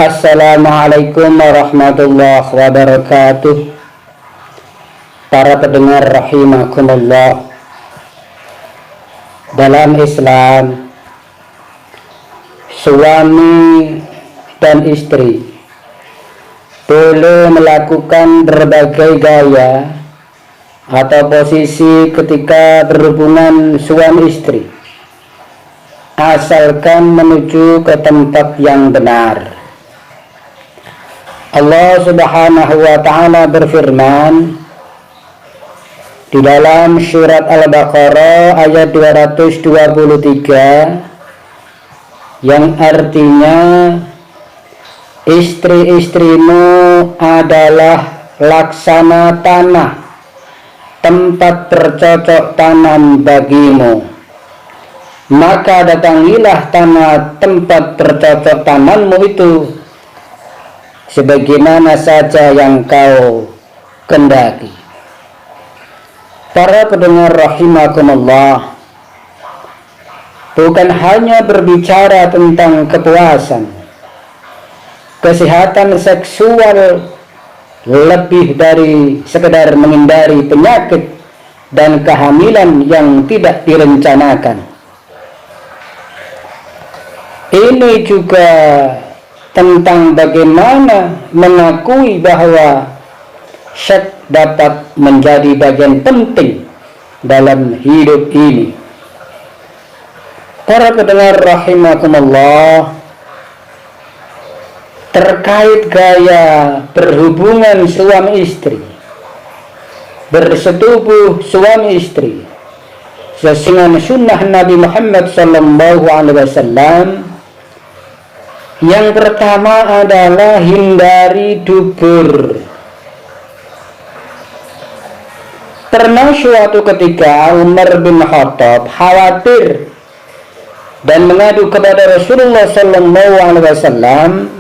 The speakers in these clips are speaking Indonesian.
Assalamualaikum warahmatullahi wabarakatuh. Para pendengar rahimakumullah. Dalam Islam, suami dan istri boleh melakukan berbagai gaya atau posisi ketika berhubungan suami istri, asalkan menuju ke tempat yang benar. Allah Subhanahu wa ta'ala berfirman di dalam surat Al-Baqarah ayat 223 yang artinya, istri-istrimu adalah laksana tanah, tempat bercocok tanam bagimu, maka datangilah tanah tempat bercocok tanammu itu sebagaimana saja yang kau kendaki. Para pendengar rahimakumullah, bukan hanya berbicara tentang kepuasan, kesehatan seksual lebih dari sekedar menghindari penyakit dan kehamilan yang tidak direncanakan. Ini juga tentang bagaimana mengakui bahwa seks dapat menjadi bagian penting dalam hidup ini. Para pendengar rahimakumullah, terkait gaya berhubungan suami istri, bersetubuh suami istri sesuai sunnah Nabi Muhammad SAW, yang pertama adalah hindari dubur. Pernah suatu ketika Umar bin Khattab khawatir dan mengadu kepada Rasulullah SAW.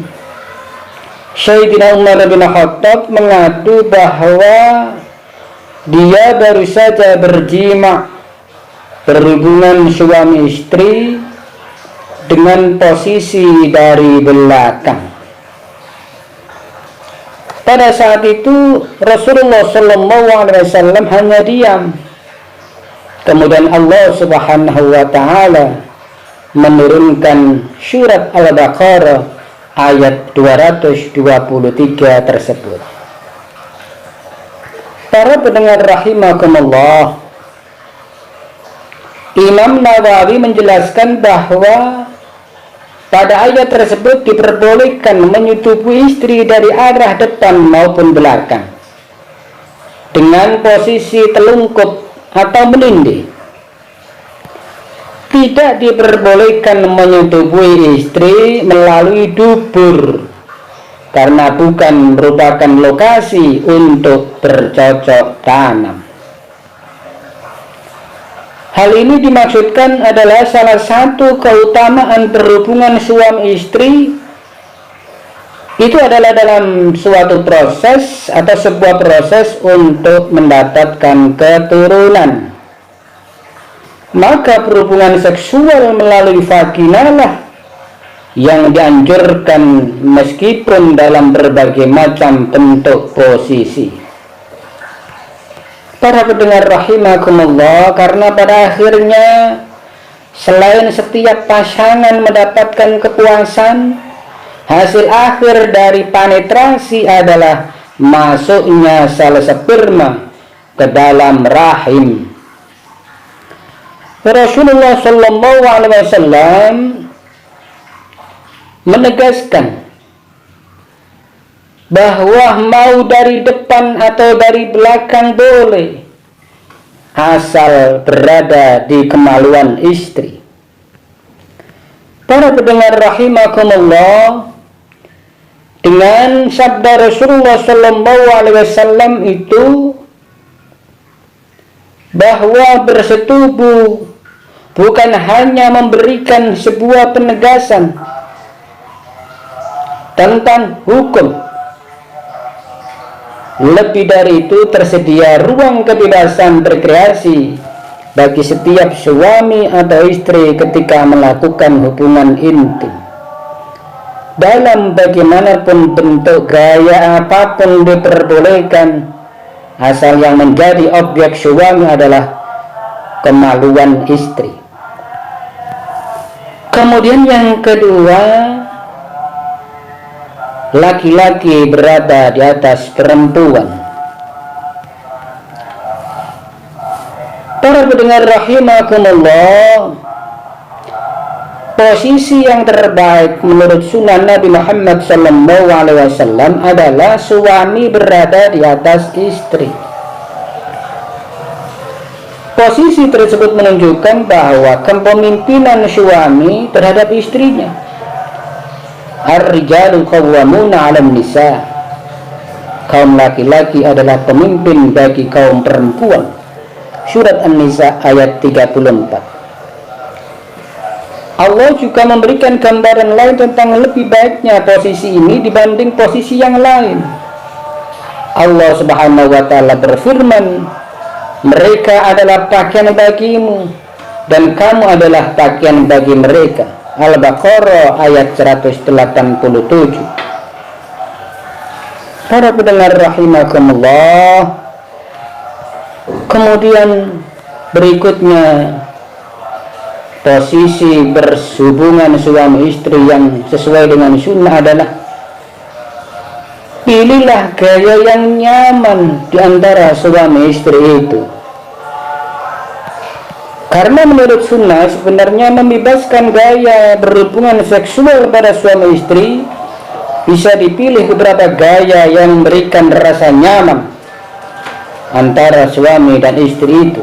Sayyidina Umar bin Khattab mengadu bahwa dia baru saja berjima, berhubungan suami istri dengan posisi dari belakang. Pada saat itu Rasulullah SAW hanya diam. Kemudian Allah Subhanahu wa ta'ala menurunkan surat Al-Baqarah ayat 223 tersebut. Para pendengar rahimakumullah, Imam Nawawi menjelaskan bahwa pada ayat tersebut diperbolehkan menyetubuhi istri dari arah depan maupun belakang dengan posisi telungkup atau melindih. Tidak diperbolehkan menyetubuhi istri melalui dubur karena bukan merupakan lokasi untuk bercocok tanam. Hal ini dimaksudkan adalah salah satu keutamaan berhubungan suami istri itu adalah dalam suatu proses atau sebuah proses untuk mendapatkan keturunan. Maka berhubungan seksual melalui vagina lah yang dianjurkan meskipun dalam berbagai macam bentuk posisi. Para pendengar rahimakumullah, karena pada akhirnya selain setiap pasangan mendapatkan kepuasan, hasil akhir dari penetrasi adalah masuknya sel sperma ke dalam rahim. Rasulullah SAW menegaskan bahwa mau dari depan atau dari belakang boleh, asal berada di kemaluan istri. Para pendengar rahimakumullah, dengan sabda Rasulullah sallallahu alaihi wasallam itu bahwa bersetubuh bukan hanya memberikan sebuah penegasan tentang hukum, lebih dari itu tersedia ruang kebebasan berkreasi bagi setiap suami atau istri ketika melakukan hubungan intim dalam bagaimanapun bentuk, gaya apapun diperbolehkan, asal yang menjadi objek suami adalah kemaluan istri. Kemudian yang kedua, laki-laki berada di atas perempuan. Para pendengar rahimakumullah, posisi yang terbaik menurut sunnah Nabi Muhammad SAW adalah suami berada di atas istri. Posisi tersebut menunjukkan bahwa kepemimpinan suami terhadap istrinya. Ar-rijalu qawwamuna 'alan nisa. Kaum laki-laki adalah pemimpin bagi kaum perempuan. Surat An-Nisa ayat 34. Allah juga memberikan gambaran lain tentang lebih baiknya posisi ini dibanding posisi yang lain. Allah Subhanahu wa taala berfirman, mereka adalah pakaian bagimu dan kamu adalah pakaian bagi mereka. Al-Baqarah ayat 187. Para pendengar rahimakumullah, kemudian berikutnya posisi berhubungan suami istri yang sesuai dengan sunnah adalah pilihlah gaya yang nyaman di antara suami istri itu. Karena menurut sunnah sebenarnya membebaskan gaya berhubungan seksual pada suami istri, bisa dipilih beberapa gaya yang memberikan rasa nyaman antara suami dan istri itu.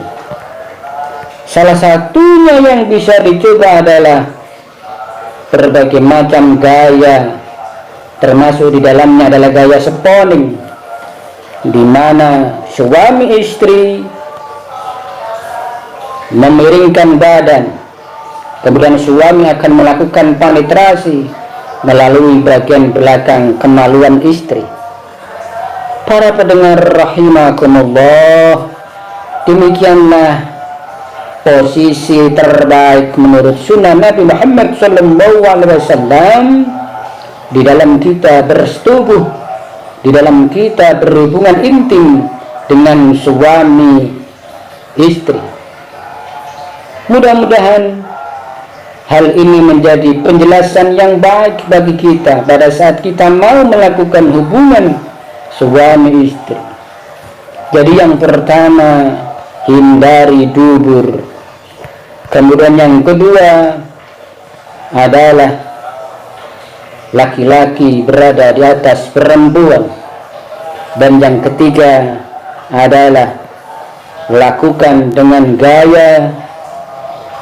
Salah satunya yang bisa dicoba adalah berbagai macam gaya, termasuk di dalamnya adalah gaya spooning, di mana suami istri memiringkan badan, kemudian suami akan melakukan penetrasi melalui bagian belakang kemaluan istri. Para pendengar rahimakumullah, demikianlah posisi terbaik menurut sunnah Nabi Muhammad SAW di dalam kita bersetubuh, di dalam kita berhubungan intim dengan suami istri. Mudah-mudahan hal ini menjadi penjelasan yang baik bagi kita pada saat kita mau melakukan hubungan suami istri. Jadi yang pertama, hindari dubur. Kemudian yang kedua adalah laki-laki berada di atas perempuan. Dan yang ketiga adalah lakukan dengan gaya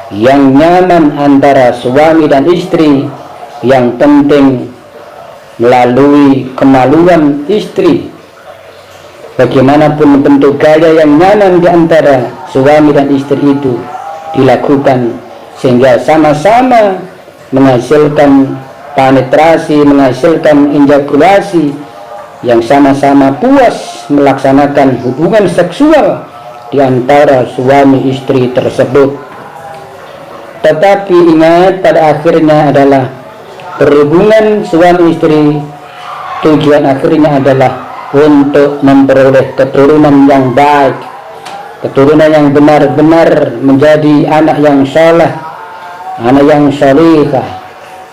yang nyaman antara suami dan istri, yang penting melalui kemaluan istri. Bagaimanapun bentuk gaya yang nyaman di antara suami dan istri itu dilakukan sehingga sama-sama menghasilkan penetrasi, menghasilkan ejakulasi, yang sama-sama puas melaksanakan hubungan seksual di antara suami istri tersebut. Tetapi ingat, pada akhirnya adalah berhubungan suami istri, tujuan akhirnya adalah untuk memperoleh keturunan yang baik, keturunan yang benar-benar menjadi anak yang saleh, anak yang salihah,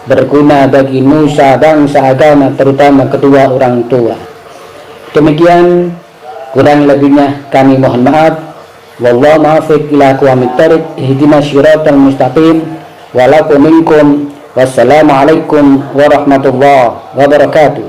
berguna bagi nusa, bangsa, agama, terutama kedua orang tua. Demikian, kurang lebihnya kami mohon maaf. Wallahu muwaffiq ila aqwamit thariq, ihdinas siratal mustaqim, wa lakum minkum. Wassalamu alaikum warahmatullahi wabarakatuh.